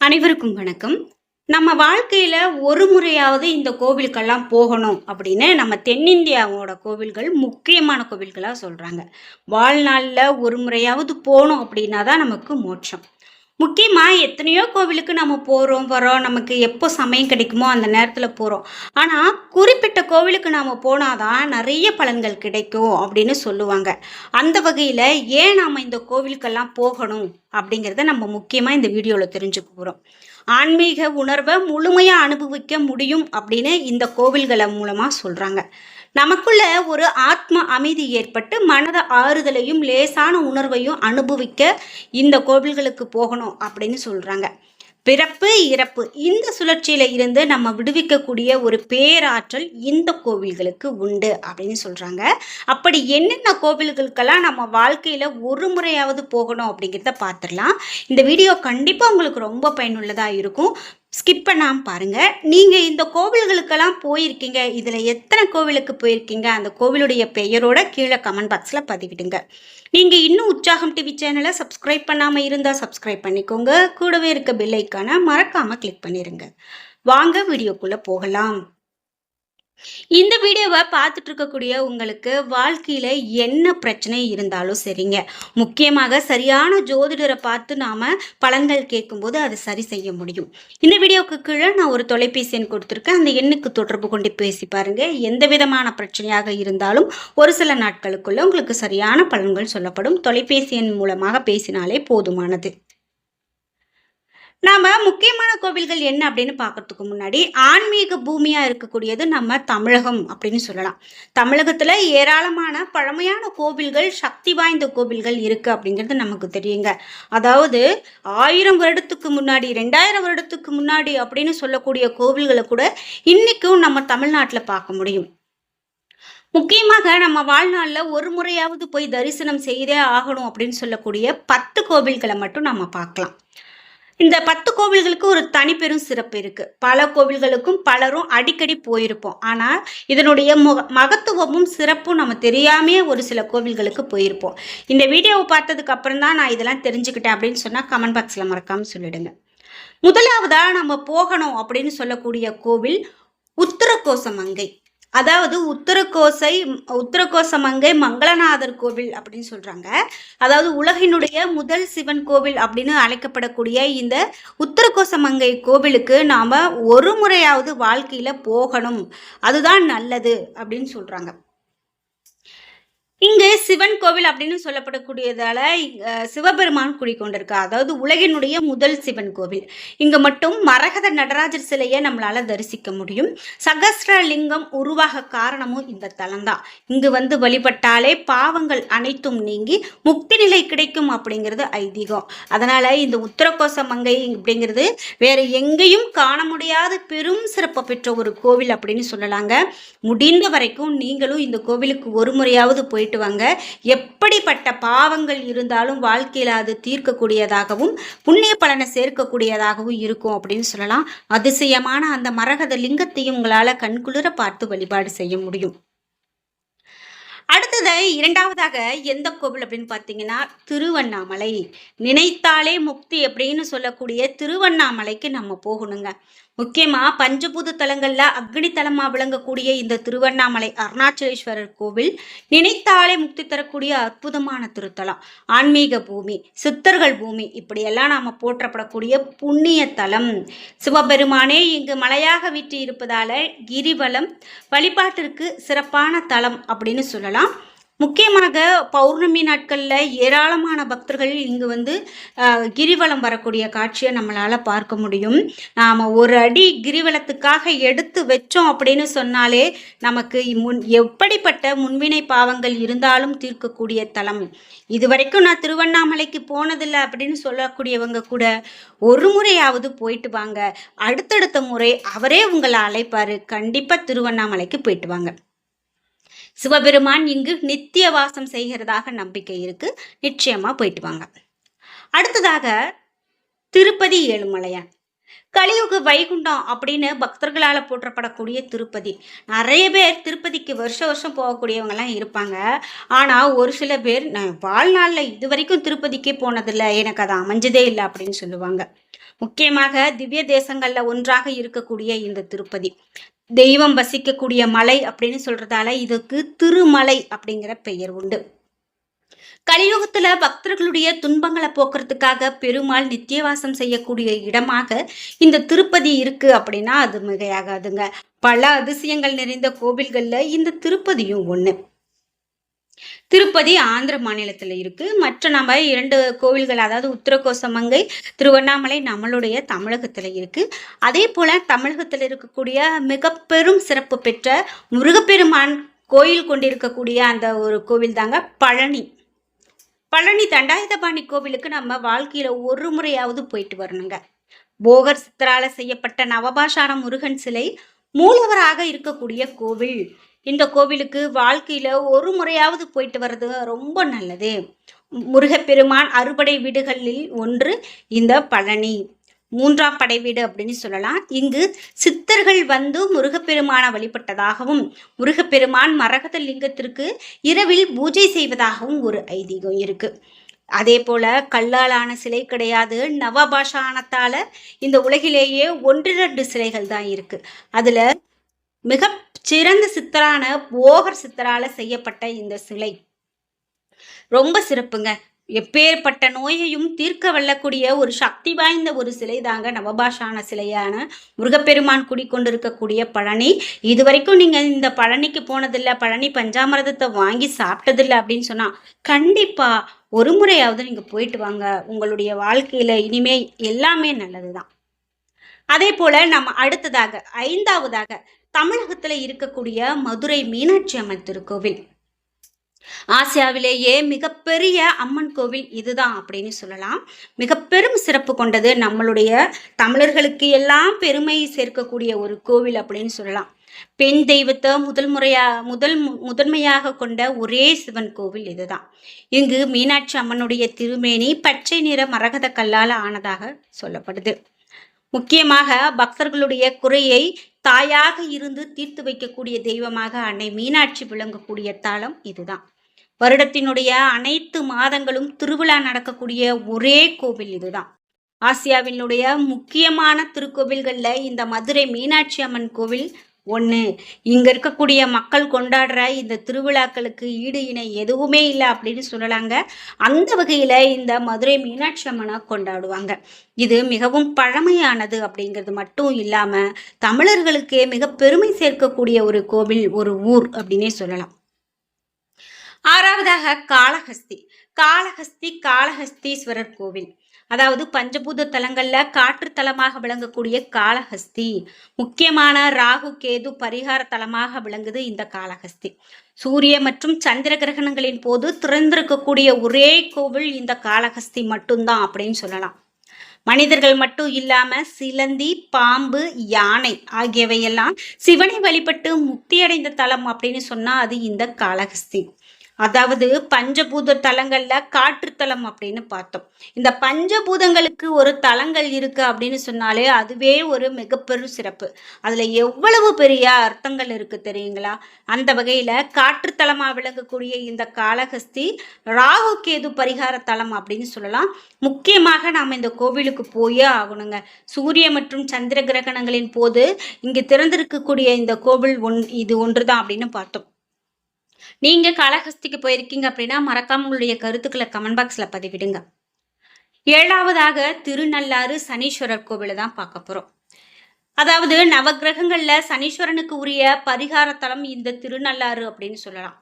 அனைவருக்கும் வணக்கம். நம்ம வாழ்க்கையில ஒரு முறையாவது இந்த கோவிலுக்கெல்லாம் போகணும் அப்படின்னு நம்ம தென்னிந்தியாவோட கோவில்கள் முக்கியமான கோவில்களா சொல்றாங்க. வாழ்நாள்ல ஒரு முறையாவது போணும் அப்படின்னா தான் நமக்கு மோட்சம். முக்கியமா எத்தனையோ கோவிலுக்கு நம்ம போறோம், வரோம். நமக்கு எப்போ சமயம் கிடைக்குமோ அந்த நேரத்துல போறோம். ஆனா, குறிப்பிட்ட கோவிலுக்கு நாம போனா தான் நெறைய பலன்கள் கிடைக்கும் அப்படின்னு சொல்லுவாங்க. அந்த வகையில ஏன் நாம இந்த கோவிலுக்கெல்லாம் போகணும் அப்படிங்கிறத நம்ம முக்கியமா இந்த வீடியோல தெரிஞ்சுக்க போறோம். ஆன்மீக உணர்வ முழுமையா அனுபவிக்க முடியும் அப்படின்னு இந்த கோவில்கள மூலமா சொல்றாங்க. நமக்குள்ள ஒரு ஆத்ம அமைதி ஏற்பட்டு மனத ஆறுதலையும் லேசான உணர்வையும் அனுபவிக்க இந்த கோவில்களுக்கு போகணும் அப்படின்னு சொல்றாங்க. பிறப்பு இறப்பு இந்த சுழற்சியில இருந்து நம்ம விடுவிக்கக்கூடிய ஒரு பேராற்றல் இந்த கோவில்களுக்கு உண்டு அப்படின்னு சொல்றாங்க. அப்படி என்னென்ன கோவில்களுக்கெல்லாம் நம்ம வாழ்க்கையில ஒரு முறையாவது போகணும் அப்படிங்கிறத பார்த்துடலாம். இந்த வீடியோ கண்டிப்பா உங்களுக்கு ரொம்ப பயனுள்ளதா இருக்கும். ஸ்கிப் பண்ணாம பாருங்க. நீங்க இந்த கோவில்களுக்கெல்லாம் போயிருக்கீங்க, இதுல எத்தனை கோவிலுக்கு போயிருக்கீங்க, அந்த கோவிலுடைய பெயரோட கீழே கமெண்ட் பாக்ஸ்ல பதிவிடுங்க. நீங்க இன்னும் உற்சாகம் டிவி சேனலை சப்ஸ்கிரைப் பண்ணாம இருந்தா சப்ஸ்கிரைப் பண்ணிக்கோங்க. கூடவே இருக்க பெல் ஐக்கானை மறக்காம கிளிக் பண்ணிருங்க. வாங்க வீடியோக்குள்ள போகலாம். இந்த வீடியோவை பார்த்துட்டு இருக்கக்கூடிய உங்களுக்கு வாழ்க்கையில என்ன பிரச்சனை இருந்தாலும் சரிங்க, முக்கியமாக சரியான ஜோதிடரை பார்த்து நாம பலன்கள் கேட்கும்போது அதை சரி செய்ய முடியும். இந்த வீடியோக்கு கீழே நான் ஒரு தொலைபேசி எண் கொடுத்துருக்கேன். அந்த எண்ணுக்கு தொடர்பு கொண்டு பேசி பாருங்க. எந்த விதமான பிரச்சனையாக இருந்தாலும் ஒரு சில நாட்களுக்குள்ள உங்களுக்கு சரியான பலன்கள் சொல்லப்படும். தொலைபேசி எண் மூலமாக பேசினாலே போதுமானது. நாம முக்கியமான கோவில்கள் என்ன அப்படின்னு பார்க்கறதுக்கு முன்னாடி ஆன்மீக பூமியா இருக்கக்கூடியது நம்ம தமிழகம் அப்படின்னு சொல்லலாம். தமிழகத்துல ஏராளமான பழமையான கோவில்கள், சக்தி வாய்ந்த கோவில்கள் இருக்கு அப்படிங்கிறது நமக்கு தெரியுங்க. அதாவது 1000 வருடத்துக்கு முன்னாடி, 2000 வருடத்துக்கு முன்னாடி அப்படின்னு சொல்லக்கூடிய கோவில்களை கூட இன்னைக்கும் நம்ம தமிழ்நாட்டுல பார்க்க முடியும். முக்கியமாக நம்ம வாழ்நாள்ல ஒரு முறையாவது போய் தரிசனம் செய்தே ஆகணும் அப்படின்னு சொல்லக்கூடிய 10 கோவில்களை மட்டும் நம்ம பார்க்கலாம். இந்த 10 கோவில்களுக்கு ஒரு தனிப்பெரும் சிறப்பு இருக்கு. பல கோவில்களுக்கும் பலரும் அடிக்கடி போயிருப்போம். ஆனா இதனுடைய மகத்துவமும் சிறப்பும் நம்ம தெரியாமே ஒரு சில கோவில்களுக்கு போயிருப்போம். இந்த வீடியோவை பார்த்ததுக்கு அப்புறம் தான் நான் இதெல்லாம் தெரிஞ்சுக்கிட்டேன் அப்படின்னு சொன்னா கமெண்ட் பாக்ஸ்ல மறக்காம சொல்லிடுங்க. முதலாவதா நம்ம போகணும் அப்படின்னு சொல்லக்கூடிய கோவில் உத்தரகோசமங்கை. அதாவது உத்தரகோசமங்கை மங்களநாதர் கோவில் அப்படின்னு சொல்றாங்க. அதாவது உலகினுடைய முதல் சிவன் கோவில் அப்படின்னு அழைக்கப்படக்கூடிய இந்த உத்தரகோசமங்கை கோவிலுக்கு நாம ஒரு முறையாவது வாழ்க்கையில போகணும், அதுதான் நல்லது அப்படின்னு சொல்றாங்க. இங்கு சிவன் கோவில் அப்படின்னு சொல்லப்படக்கூடியதால சிவபெருமான் குடிக்கொண்டிருக்கா. அதாவது உலகினுடைய முதல் சிவன் கோவில். இங்க மட்டும் மரகத நடராஜர் சிலையை நம்மளால தரிசிக்க முடியும். சகஸ்ரலிங்கம் உருவாக காரணமும் இந்த தலம்தான். இங்கு வந்து வழிபட்டாலே பாவங்கள் அனைத்தும் நீங்கி முக்தி நிலை கிடைக்கும் அப்படிங்கிறது ஐதீகம். அதனால இந்த உத்தரகோசமங்கை அப்படிங்கிறது வேற எங்கேயும் காண முடியாத பெரும் சிறப்பு பெற்ற ஒரு கோவில் அப்படின்னு சொல்லலாங்க. முடிந்த வரைக்கும் நீங்களும் இந்த கோவிலுக்கு ஒரு முறையாவது போயிட்டு வாங்க. எப்படிப்பட்ட பாவங்கள் இருந்தாலும் வாழ்க்கையில அது தீர்க்கக்கூடியதாகவும் புண்ணிய பலனை சேர்க்கக்கூடியதாகவும் இருக்கும் அப்படின்னு சொல்லலாம். அதிசயமான அந்த மரகத லிங்கத்தையும் உங்களால கண்குளிர பார்த்து வழிபாடு செய்ய முடியும். அடுத்தது இரண்டாவதாக எந்த கோவில் அப்படின்னு பார்த்தீங்கன்னா திருவண்ணாமலை. நினைத்தாலே முக்தி அப்படின்னு சொல்லக்கூடிய திருவண்ணாமலைக்கு நம்ம போகணுங்க. முக்கியமா பஞ்சபூத தலங்கள்ல அக்னி தலமா விளங்கக்கூடிய இந்த திருவண்ணாமலை அருணாச்சலேஸ்வரர் கோவில் நினைத்தாலே முக்தி தரக்கூடிய அற்புதமான திருத்தலம். ஆன்மீக பூமி, சித்தர்கள் பூமி, இப்படியெல்லாம் நாம போற்றப்படக்கூடிய புண்ணிய தலம். சிவபெருமானே இங்கு மலையாக வீற்றி இருப்பதால கிரிவலம் வழிபாட்டிற்கு சிறப்பான தலம் அப்படின்னு சொல்லலாம். முக்கியமாக பௌர்ணமி நாட்களில் ஏராளமான பக்தர்கள் இங்கு வந்து கிரிவலம் வரக்கூடிய காட்சியை நம்மளால் பார்க்க முடியும். நாம் ஒரு அடி கிரிவலத்துக்காக எடுத்து வச்சோம் அப்படின்னு சொன்னாலே நமக்கு எப்படிப்பட்ட முன்வினை பாவங்கள் இருந்தாலும் தீர்க்கக்கூடிய தலம். இதுவரைக்கும் நான் திருவண்ணாமலைக்கு போனதில்லை அப்படின்னு சொல்லக்கூடியவங்க கூட ஒரு முறையாவது போயிட்டு வாங்க. அடுத்தடுத்த முறை அவரே உங்களை அழைப்பாரு. கண்டிப்பாக திருவண்ணாமலைக்கு போயிட்டு வாங்க. சிவபெருமான் இங்கு நித்திய வாசம் செய்கிறதாக நம்பிக்கை இருக்கு. நிச்சயமா போயிட்டு வாங்க. அடுத்ததாக திருப்பதி ஏழுமலையான். கலியுக வைகுண்டம் அப்படின்னு பக்தர்களால் போற்றப்படக்கூடிய திருப்பதி. நிறைய பேர் திருப்பதிக்கு வருஷம் வருஷம் போகக்கூடியவங்கலாம் இருப்பாங்க. ஆனால் ஒரு சில பேர் நான் வாழ்நாளில் இது வரைக்கும் திருப்பதிக்கே போனதில்லை, எனக்கு அது அமைஞ்சதே இல்லை அப்படின்னு சொல்லுவாங்க. முக்கியமாக திவ்ய தேசங்களில் ஒன்றாக இருக்கக்கூடிய இந்த திருப்பதி தெய்வம் வசிக்கக்கூடிய மலை அப்படின்னு சொல்றதால இதுக்கு திருமலை அப்படிங்கிற பெயர் உண்டு. கலியுகத்துல பக்தர்களுடைய துன்பங்களை போக்குறதுக்காக பெருமாள் நித்தியவாசம் செய்யக்கூடிய இடமாக இந்த திருப்பதி இருக்கு அப்படின்னா அது மிகையாகாதுங்க. பல அதிசயங்கள் நிறைந்த கோவில்கள்ல இந்த திருப்பதியும் ஒண்ணு. திருப்பதி ஆந்திர மாநிலத்துல இருக்கு. மற்ற நம்ம 2 கோவில்கள், அதாவது உத்தரகோசமங்கை, திருவண்ணாமலை நம்மளுடைய தமிழகத்துல இருக்கு. அதே போல தமிழகத்துல இருக்கக்கூடிய மிக பெரும் சிறப்பு பெற்ற முருகப்பெருமான் கோயில் கொண்டிருக்கக்கூடிய அந்த ஒரு கோவில் தாங்க பழனி. பழனி தண்டாயுதபாணி கோவிலுக்கு நம்ம வாழ்க்கையில ஒரு முறையாவது போயிட்டு வரணுங்க. போகர் சித்தரால செய்யப்பட்ட நவபாஷான முருகன் சிலை மூலவராக இருக்கக்கூடிய கோவில். இந்த கோவிலுக்கு வாழ்க்கையில ஒரு முறையாவது போயிட்டு வர்றது ரொம்ப நல்லது. முருகப்பெருமான் அறுபடை வீடுகளில் ஒன்று இந்த பழனி. 3ஆம் படை வீடு அப்படின்னு சொல்லலாம். இங்கு சித்தர்கள் வந்து முருகப்பெருமான வழிபட்டதாகவும் முருகப்பெருமான் மரகத லிங்கத்திற்கு இரவில் பூஜை செய்வதாகவும் ஒரு ஐதீகம் இருக்கு. அதே போல கல்லாலான சிலை கிடையாது, நவபாஷானத்தால இந்த உலகிலேயே 1-2 சிலைகள் தான் இருக்கு. அதுல மிக சிறந்த சித்தரான போகர் சித்தரால செய்யப்பட்ட இந்த சிலை ரொம்ப சிறப்புங்க. எப்பேற்பட்ட நோயையும் தீர்க்க வல்லக்கூடிய ஒரு சக்தி வாய்ந்த ஒரு சிலை தாங்க நவபாஷான சிலையான முருகப்பெருமான் குடிக்கொண்டிருக்கக்கூடிய பழனி. இது வரைக்கும் நீங்க இந்த பழனிக்கு போனதில்லை, பழனி பஞ்சாமிரதத்தை வாங்கி சாப்பிட்டதில்லை அப்படின்னு சொன்னா கண்டிப்பா ஒரு முறையாவது நீங்க போயிட்டு வாங்க. உங்களுடைய வாழ்க்கையில இனிமே எல்லாமே நல்லதுதான். அதே போல நம்ம அடுத்ததாக 5ஆவதாக தமிழகத்துல இருக்கக்கூடிய மதுரை மீனாட்சி அம்மன் திருக்கோவில். ஆசியாவிலேயே மிகப்பெரிய அம்மன் கோவில் இதுதான் அப்படின்னு சொல்லலாம். மிக பெரும் சிறப்பு கொண்டது, நம்மளுடைய தமிழர்களுக்கு எல்லாம் பெருமை சேர்க்கக்கூடிய ஒரு கோவில் அப்படின்னு சொல்லலாம். பெண் தெய்வத்தை முதன்மையாக கொண்ட ஒரே சிவன் கோவில் இதுதான். இங்கு மீனாட்சி அம்மனுடைய திருமேனி பச்சை நிற மரகத கல்லால் ஆனதாக சொல்லப்படுது. முக்கியமாக பக்தர்களுடைய குறையை தாயாக இருந்து தீர்த்து வைக்கக்கூடிய தெய்வமாக அன்னை மீனாட்சி விளங்கக்கூடிய தலம் இதுதான். வருடத்தினுடைய அனைத்து மாதங்களும் திருவிழா நடக்கக்கூடிய ஒரே கோவில் இதுதான். ஆசியாவினுடைய முக்கியமான திருக்கோவில்கள்ல இந்த மதுரை மீனாட்சி அம்மன் கோவில் ஒன்று. இங்க இருக்கக்கூடிய மக்கள் கொண்டாடுற இந்த திருவிழாக்களுக்கு ஈடு இணை எதுவுமே இல்லை அப்படின்னு சொல்லலாங்க. அந்த வகையில இந்த மதுரை மீனாட்சி அம்மனை கொண்டாடுவாங்க. இது மிகவும் பழமையானது அப்படிங்கிறது மட்டும் இல்லாம தமிழர்களுக்கே மிக பெருமை சேர்க்கக்கூடிய ஒரு கோவில், ஒரு ஊர் அப்படின்னே சொல்லலாம். 6ஆவதாக காளஹஸ்தி. காளஹஸ்தீஸ்வரர் கோவில், அதாவது பஞ்சபூத தலங்கள்ல காற்று தலமாக விளங்கக்கூடிய காளஹஸ்தி. முக்கியமான ராகு கேது பரிகார தலமாக விளங்குது இந்த காளஹஸ்தி. சூரிய மற்றும் சந்திர கிரகணங்களின் போது திறந்திருக்கக்கூடிய ஒரே கோவில் இந்த காளஹஸ்தி மட்டும்தான் அப்படின்னு சொல்லலாம். மனிதர்கள் மட்டும் இல்லாம சிலந்தி, பாம்பு, யானை ஆகியவையெல்லாம் சிவனை வழிபட்டு முக்தியடைந்த தலம் அப்படின்னு சொன்னா அது இந்த காளஹஸ்தி. அதாவது பஞ்சபூத தலங்கள்ல காற்று தலம் அப்படின்னு பார்த்தோம். இந்த பஞ்சபூதங்களுக்கு ஒரு தலங்கள் இருக்கு அப்படின்னு சொன்னாலே அதுவே ஒரு மிகப்பெரும் சிறப்பு. அதுல எவ்வளவு பெரிய அர்த்தங்கள் இருக்கு தெரியுங்களா? அந்த வகையில காற்று தலமா விளங்கக்கூடிய இந்த காளஹஸ்தி ராகு கேது பரிகார தலம் அப்படின்னு சொல்லலாம். முக்கியமாக நாம இந்த கோவிலுக்கு போயே ஆகணுங்க. சூரிய மற்றும் சந்திர கிரகணங்களின் போது இங்கு திறந்திருக்கக்கூடிய இந்த கோவில் இது ஒன்றுதான் அப்படின்னு பார்த்தோம். நீங்க காளஹஸ்திக்கு போயிருக்கீங்க அப்படின்னா மறக்காம உங்களுடைய கருத்துக்களை கமெண்ட் பாக்ஸ்ல பதிவிடுங்க. 7ஆவதாக திருநள்ளாறு சனீஸ்வரர் கோவிலை தான் பார்க்க போறோம். அதாவது நவகிரகங்கள்ல சனீஸ்வரனுக்கு உரிய பரிகார தலம் இந்த திருநள்ளாறு அப்படின்னு சொல்லலாம்.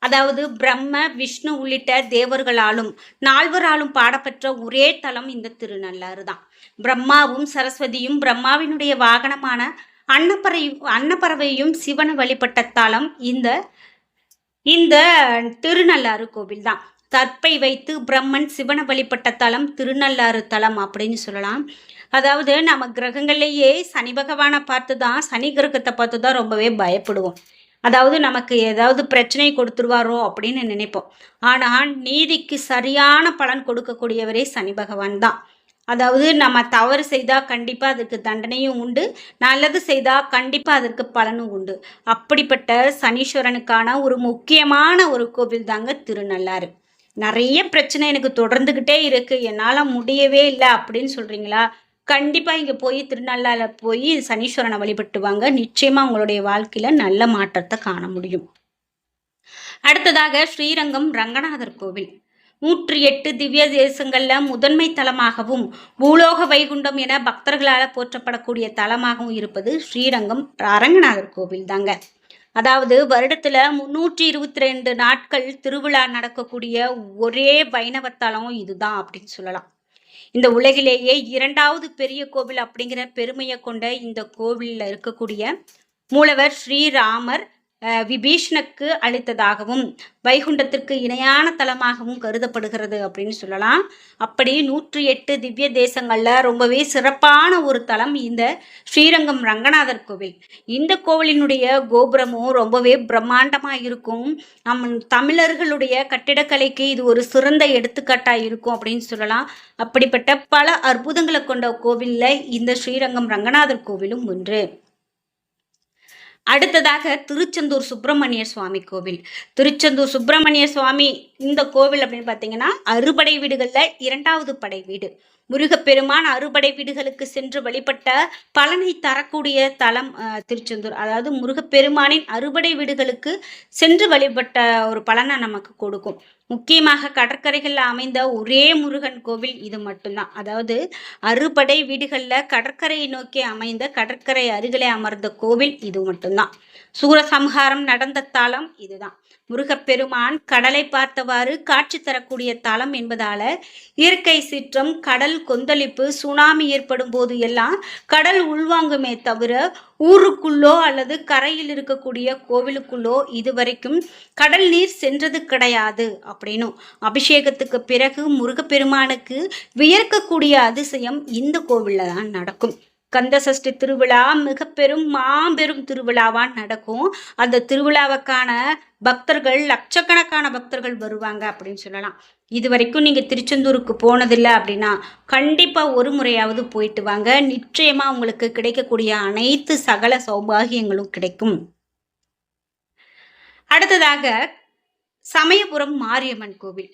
அதாவது பிரம்ம, விஷ்ணு உள்ளிட்ட தேவர்களாலும் 4வராலும் பாடப்பெற்ற ஒரே தலம் இந்த திருநள்ளாறு தான். பிரம்மாவும் சரஸ்வதியும் பிரம்மாவினுடைய வாகனமான அன்னப்பறவையும் சிவனை வழிபட்ட தலம் இந்த திருநள்ளாறு கோவில் தான். தற்பை வைத்து பிரம்மன் சிவனை வழிபட்ட தலம் திருநள்ளாறு தலம் அப்படின்னு சொல்லலாம். அதாவது நம்ம கிரகங்கள்லேயே சனி பகவானை பார்த்து தான், சனி கிரகத்தை பார்த்து தான் ரொம்பவே பயப்படுவோம். அதாவது நமக்கு ஏதாவது பிரச்சனை கொடுத்துருவாரோ அப்படின்னு நினைப்போம். ஆனால் நீதிக்கு சரியான பலன் கொடுக்கக்கூடியவரே சனி பகவான் தான். அதாவது நம்ம தவறு செய்தால் கண்டிப்பாக அதற்கு தண்டனையும் உண்டு, நல்லது செய்தால் கண்டிப்பாக அதற்கு பலனும் உண்டு. அப்படிப்பட்ட சனீஸ்வரனுக்கான ஒரு முக்கியமான ஒரு கோவில் தாங்க திருநள்ளாறு. நிறைய பிரச்சனை எனக்கு தொடர்ந்துக்கிட்டே இருக்குது, என்னால் முடியவே இல்லை அப்படின்னு சொல்கிறீங்களா? கண்டிப்பாக இங்கே போய் திருநள்ளாறில் போய் சனீஸ்வரனை வழிபட்டு வாங்க. நிச்சயமாக உங்களுடைய வாழ்க்கையில் நல்ல மாற்றத்தை காண முடியும். அடுத்ததாக ஸ்ரீரங்கம் ரங்கநாதர் கோவில் 108 திவ்ய தேசங்கள்ல முதன்மை தலமாகவும் பூலோக வைகுண்டம் என பக்தர்களால் போற்றப்படக்கூடிய தலமாகவும் இருப்பது ஸ்ரீரங்கம் அரங்கநாதர் கோவில் தாங்க. அதாவது வருடத்துல 322 நாட்கள் திருவிழா நடக்கக்கூடிய ஒரே வைணவ தலம் இதுதான் அப்படின்னு சொல்லலாம். இந்த உலகிலேயே 2வது பெரிய கோவில் அப்படிங்கிற பெருமையை கொண்ட இந்த கோவிலில் இருக்கக்கூடிய மூலவர் ஸ்ரீராமர் விபீஷனுக்கு அளித்ததாகவும் வைகுண்டத்திற்கு இணையான தலமாகவும் கருதப்படுகிறது அப்படின்னு சொல்லலாம். அப்படி 108 திவ்ய தேசங்கள்ல ரொம்பவே சிறப்பான ஒரு தலம் இந்த ஸ்ரீரங்கம் ரங்கநாதர் கோவில். இந்த கோவிலினுடைய கோபுரமும் ரொம்பவே பிரம்மாண்டமா இருக்கும். நம் தமிழர்களுடைய கட்டிடக்கலைக்கு இது ஒரு சிறந்த எடுத்துக்காட்டா இருக்கும் அப்படின்னு சொல்லலாம். அப்படிப்பட்ட பல அற்புதங்களை கொண்ட கோவில்ல இந்த ஸ்ரீரங்கம் ரங்கநாதர் கோவிலும் ஒன்று. அடுத்ததாக திருச்செந்தூர் சுப்பிரமணிய சுவாமி கோவில். திருச்செந்தூர் சுப்பிரமணிய சுவாமி இந்த கோவில் அப்படின்னு பார்த்தீங்கன்னா அறுபடை வீடுகளில் 2வது படை வீடு. முருகப்பெருமான் அறுபடை வீடுகளுக்கு சென்று வழிபட்ட பலனை தரக்கூடிய தலம் திருச்செந்தூர். அதாவது முருகப்பெருமானின் அறுபடை வீடுகளுக்கு சென்று வழிபட்ட ஒரு பலனை நமக்கு கொடுக்கும். முக்கியமாக கடற்கரைகளில் அமைந்த ஒரே முருகன் கோவில் இது மட்டும்தான். அதாவது அறுபடை வீடுகளில் கடற்கரையை நோக்கி அமைந்த கடற்கரை அருகிலே அமர்ந்த கோவில் இது மட்டும்தான். சூரசம்ஹாரம் நடந்த தலம் இதுதான். முருகப்பெருமான் கடலை பார்த்தவாறு காட்சி தரக்கூடிய தலம் என்பதால இயற்கை சீற்றம், கடல் கொந்தளிப்பு, சுனாமி ஏற்படும் போது எல்லாம் கடல் உள்வாங்குமே தவிர ஊருக்குள்ளோ அல்லது கரையில் இருக்கக்கூடிய கோவிலுக்குள்ளோ இதுவரைக்கும் கடல் நீர் சென்றது கிடையாது அப்படின்னும் அபிஷேகத்துக்கு பிறகு முருகப்பெருமானுக்கு வியர்க்கக்கூடிய அதிசயம் இந்த கோவிலில் தான் நடக்கும். கந்தசஷ்டி திருவிழா மிக மாபெரும் திருவிழாவான் நடக்கும். அந்த திருவிழாவுக்கான பக்தர்கள் லட்சக்கணக்கான பக்தர்கள் வருவாங்க அப்படின்னு சொல்லலாம். இது வரைக்கும் நீங்க திருச்செந்தூருக்கு போனதில்லை அப்படின்னா கண்டிப்பா ஒரு முறையாவது போயிட்டு வாங்க. நிச்சயமா உங்களுக்கு கிடைக்கக்கூடிய அனைத்து சகல சௌபாகியங்களும் கிடைக்கும். அடுத்ததாக சமயபுரம் மாரியம்மன் கோவில்.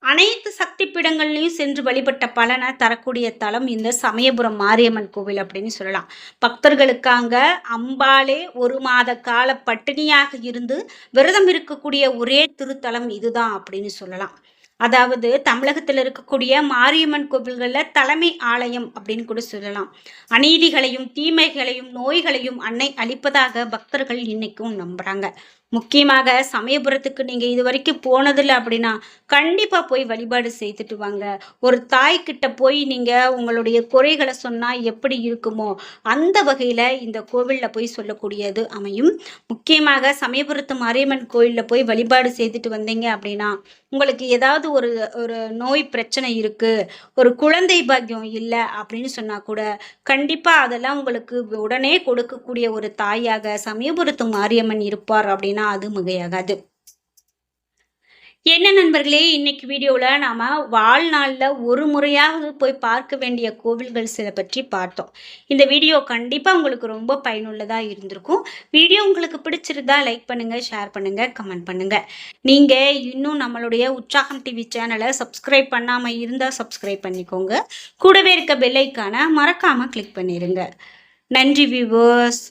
அனைத்து சக்தி பீடங்கள்லையும் சென்று வழிபட்ட பலனை தரக்கூடிய தலம் இந்த சமயபுரம் மாரியம்மன் கோவில் அப்படின்னு சொல்லலாம். பக்தர்களுக்காக அம்பாலே 1 மாத கால பட்டினியாக இருந்து விரதம் இருக்கக்கூடிய ஒரே திருத்தலம் இதுதான் அப்படின்னு சொல்லலாம். அதாவது தமிழகத்தில் இருக்கக்கூடிய மாரியம்மன் கோவில்களில் தலைமை ஆலயம் அப்படின்னு கூட சொல்லலாம். அநீதிகளையும் தீமைகளையும் நோய்களையும் அன்னை அளிப்பதாக பக்தர்கள் இன்னைக்கும் நம்புறாங்க. முக்கியமாக சமயபுரத்துக்கு நீங்கள் இது வரைக்கும் போனதில்லை அப்படின்னா கண்டிப்பாக போய் வழிபாடு செய்துட்டு வாங்க. ஒரு தாய்கிட்ட போய் நீங்கள் உங்களுடைய குறைகளை சொன்னால் எப்படி இருக்குமோ அந்த வகையில் இந்த கோவிலில் போய் சொல்லக்கூடியது அமையும். முக்கியமாக சமயபுரத்து மாரியம்மன் கோயிலில் போய் வழிபாடு செய்துட்டு வந்தீங்க அப்படின்னா உங்களுக்கு ஏதாவது ஒரு நோய் பிரச்சனை இருக்குது, ஒரு குழந்தை பாக்கியம் இல்லை அப்படின்னு சொன்னால் கூட கண்டிப்பாக அதெல்லாம் உங்களுக்கு உடனே கொடுக்கக்கூடிய ஒரு தாயாக சமயபுரத்து மாரியம்மன் இருப்பார் அப்படின்னா அது மிகையாகாது. என்ன நண்பர்களே, இன்னைக்கு வீடியோவில் நாம் வாழ்நாளில் ஒரு முறையாவது போய் பார்க்க வேண்டிய கோவில்கள் சில பற்றி பார்த்தோம். இந்த வீடியோ கண்டிப்பாக உங்களுக்கு ரொம்ப பயனுள்ளதாக இருந்திருக்கும். வீடியோ உங்களுக்கு பிடிச்சிருந்தா லைக் பண்ணுங்கள், ஷேர் பண்ணுங்கள், கமெண்ட் பண்ணுங்கள். நீங்கள் இன்னும் நம்மளுடைய உற்சாகம் டிவி சேனலை சப்ஸ்கிரைப் பண்ணாமல் இருந்தால் சப்ஸ்கிரைப் பண்ணிக்கோங்க. கூடவே இருக்க பெல் ஐக்கானை மறக்காமல் கிளிக் பண்ணிடுங்க. நன்றி வியூவர்ஸ்.